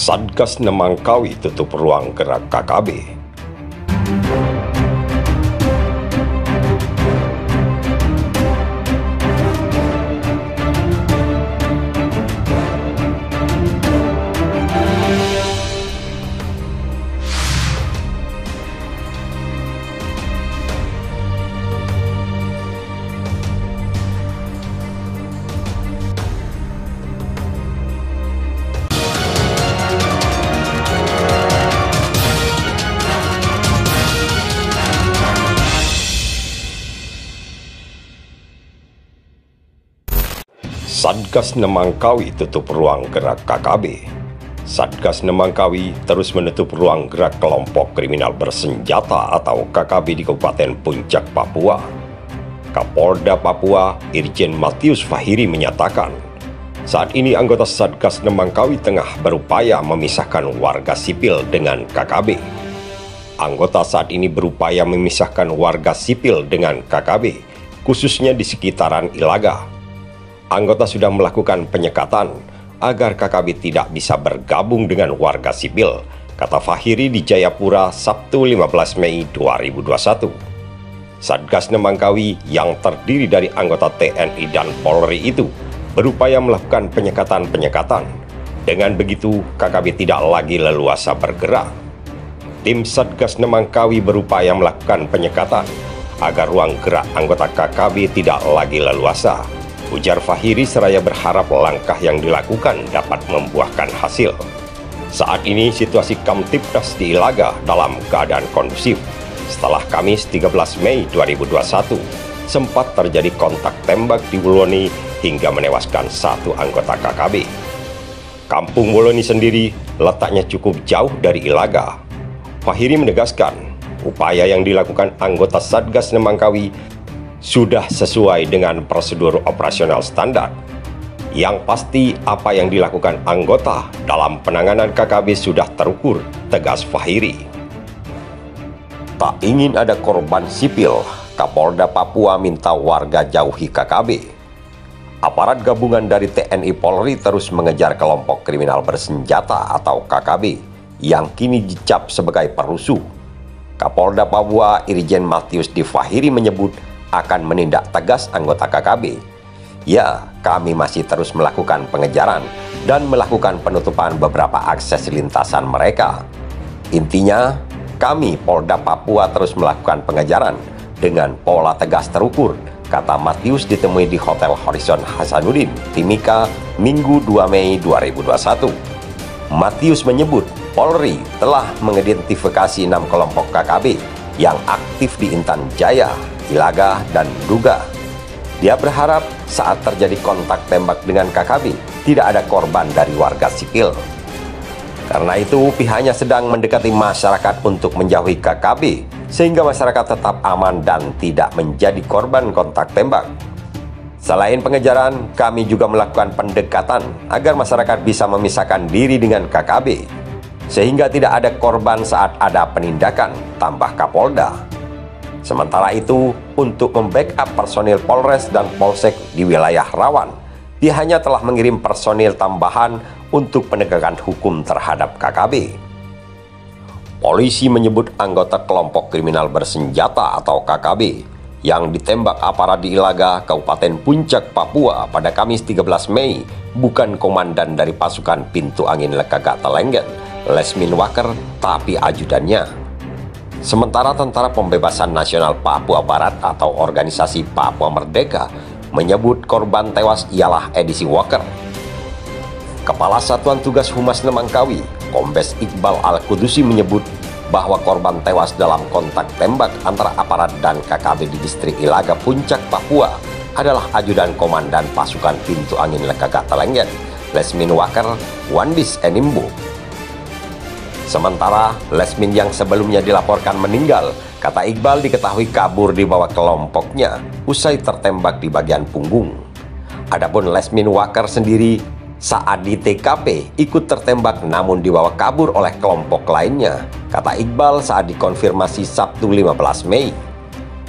Satgas Nemangkawi tutup ruang gerak KKB. Satgas Nemangkawi tutup ruang gerak KKB. Satgas Nemangkawi terus menutup ruang gerak kelompok kriminal bersenjata atau KKB di Kabupaten Puncak, Papua. Kapolda Papua, Irjen Matius Fahiri menyatakan, saat ini anggota Satgas Nemangkawi tengah berupaya memisahkan warga sipil dengan KKB. Anggota saat ini berupaya memisahkan warga sipil dengan KKB, khususnya di sekitaran Ilaga. Anggota sudah melakukan penyekatan agar KKB tidak bisa bergabung dengan warga sipil, kata Fahiri di Jayapura Sabtu 15 Mei 2021. Satgas Nemangkawi yang terdiri dari anggota TNI dan Polri itu berupaya melakukan penyekatan-penyekatan. Dengan begitu, KKB tidak lagi leluasa bergerak. Tim Satgas Nemangkawi berupaya melakukan penyekatan agar ruang gerak anggota KKB tidak lagi leluasa, ujar Fahiri seraya berharap langkah yang dilakukan dapat membuahkan hasil. Saat ini situasi Kamtibnas di Ilaga dalam keadaan kondusif. Setelah Kamis 13 Mei 2021, sempat terjadi kontak tembak di Woloni hingga menewaskan satu anggota KKB. Kampung Woloni sendiri letaknya cukup jauh dari Ilaga. Fahiri menegaskan, upaya yang dilakukan anggota Satgas Nemangkawi sudah sesuai dengan prosedur operasional standar. Yang pasti apa yang dilakukan anggota dalam penanganan KKB sudah terukur, tegas Fahiri. Tak ingin ada korban sipil, Kapolda Papua minta warga jauhi KKB. Aparat gabungan dari TNI Polri terus mengejar kelompok kriminal bersenjata atau KKB yang kini dicap sebagai perusuh. Kapolda Papua Irjen Matius Fahiri menyebut akan menindak tegas anggota KKB. Ya, kami masih terus melakukan pengejaran dan melakukan penutupan beberapa akses lintasan mereka. Intinya, kami Polda Papua terus melakukan pengejaran dengan pola tegas terukur, kata Matius ditemui di Hotel Horizon Hasanuddin, Timika, Minggu 2 Mei 2021. Matius menyebut Polri telah mengidentifikasi 6 kelompok KKB yang aktif di Intan Jaya, Ilaga, dan Duga. Dia berharap saat terjadi kontak tembak dengan KKB tidak ada korban dari warga sipil. Karena itu pihaknya sedang mendekati masyarakat untuk menjauhi KKB sehingga masyarakat tetap aman dan tidak menjadi korban kontak tembak. Selain pengejaran, kami juga melakukan pendekatan agar masyarakat bisa memisahkan diri dengan KKB sehingga tidak ada korban saat ada penindakan, tambah Kapolda. Sementara itu, untuk membackup personil Polres dan Polsek di wilayah rawan, dia hanya telah mengirim personil tambahan untuk penegakan hukum terhadap KKB. Polisi menyebut anggota kelompok kriminal bersenjata atau KKB yang ditembak aparat di Ilaga, Kabupaten Puncak, Papua pada Kamis 13 Mei bukan komandan dari pasukan Pintu Angin Lekaga Telenggen, Lesmin Waker, tapi ajudannya. Sementara Tentara Pembebasan Nasional Papua Barat atau organisasi Papua Merdeka menyebut korban tewas ialah Edisi Walker. Kepala Satuan Tugas Humas Nemangkawi, Kombes Iqbal Al-Kudusi menyebut bahwa korban tewas dalam kontak tembak antara aparat dan KKB di distrik Ilaga, Puncak, Papua adalah ajudan komandan pasukan Pintu Angin Lekaga Telenggen, Lesmin Waker, Wanbis Enimbu. Sementara Lesmin yang sebelumnya dilaporkan meninggal, kata Iqbal diketahui kabur di bawah kelompoknya usai tertembak di bagian punggung. Adapun Lesmin Waker sendiri saat di TKP ikut tertembak namun dibawa kabur oleh kelompok lainnya, kata Iqbal saat dikonfirmasi Sabtu 15 Mei.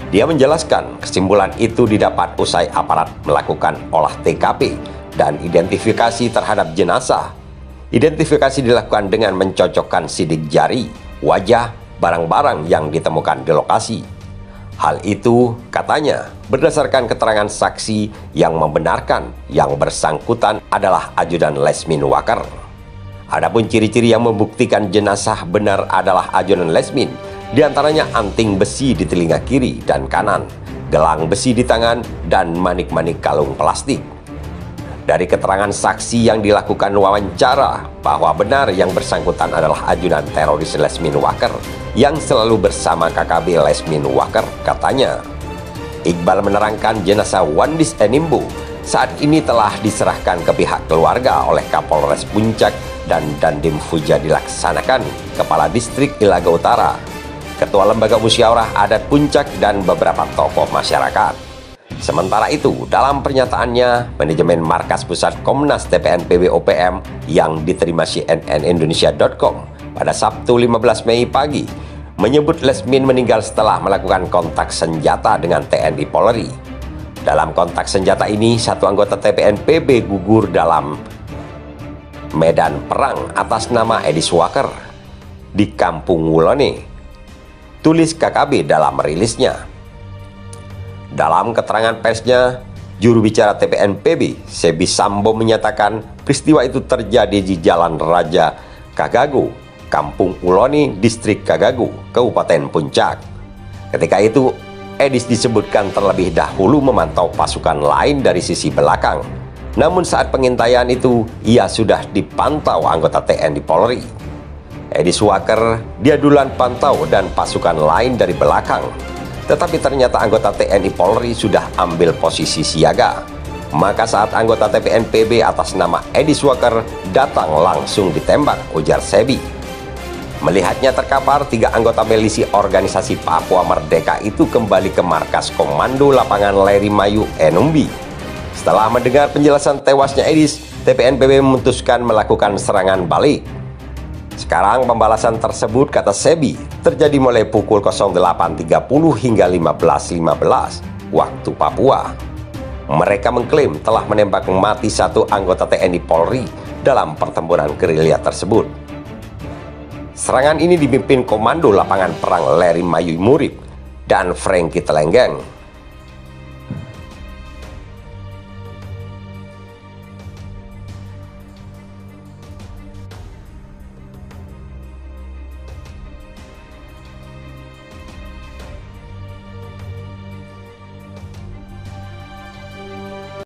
Dia menjelaskan kesimpulan itu didapat usai aparat melakukan olah TKP dan identifikasi terhadap jenazah. Identifikasi dilakukan dengan mencocokkan sidik jari, wajah, barang-barang yang ditemukan di lokasi. Hal itu, katanya, berdasarkan keterangan saksi yang membenarkan yang bersangkutan adalah ajudan Lesmin Walker. Adapun ciri-ciri yang membuktikan jenazah benar adalah ajudan Lesmin, diantaranya anting besi di telinga kiri dan kanan, gelang besi di tangan, dan manik-manik kalung plastik. Dari keterangan saksi yang dilakukan wawancara bahwa benar yang bersangkutan adalah ajudan teroris Lesmin Walker yang selalu bersama KKB Lesmin Walker, katanya. Iqbal menerangkan jenazah Wandis Enimbo saat ini telah diserahkan ke pihak keluarga oleh Kapolres Puncak dan Dandim Fuja dilaksanakan Kepala Distrik Ilaga Utara, Ketua Lembaga Musyawarah Adat Puncak, dan beberapa tokoh masyarakat. Sementara itu, dalam pernyataannya, manajemen Markas Pusat Komnas TPNPB OPM yang diterima cnnindonesia.com pada Sabtu 15 Mei pagi menyebut Lesmin meninggal setelah melakukan kontak senjata dengan TNI Polri. Dalam kontak senjata ini, satu anggota TPNPB gugur dalam medan perang atas nama Edis Walker di Kampung Wulone, tulis KKB dalam rilisnya. Dalam keterangan persnya, juru bicara TPNPB, Sebi Sambo, menyatakan peristiwa itu terjadi di Jalan Raja Kagago, Kampung Wulone, Distrik Kagago, Kabupaten Puncak. Ketika itu, Edis disebutkan terlebih dahulu memantau pasukan lain dari sisi belakang. Namun saat pengintaian itu, ia sudah dipantau anggota TNI Polri. Edis Walker dia duluan pantau dan pasukan lain dari belakang. Tetapi ternyata anggota TNI Polri sudah ambil posisi siaga. Maka saat anggota TPNPB atas nama Edis Walker datang langsung ditembak, ujar Sebi. Melihatnya terkapar, 3 anggota milisi organisasi Papua Merdeka itu kembali ke markas Komando Lapangan Leri Mayu Enumbi. Setelah mendengar penjelasan tewasnya Edis, TPNPB memutuskan melakukan serangan balik. Sekarang pembalasan tersebut, kata Sebi, terjadi mulai pukul 08.30 hingga 15.15 waktu Papua. Mereka mengklaim telah menembak mati 1 anggota TNI Polri dalam pertempuran gerilya tersebut. Serangan ini dipimpin Komando Lapangan Perang Leri Mayu Murib dan Franky Telenggeng.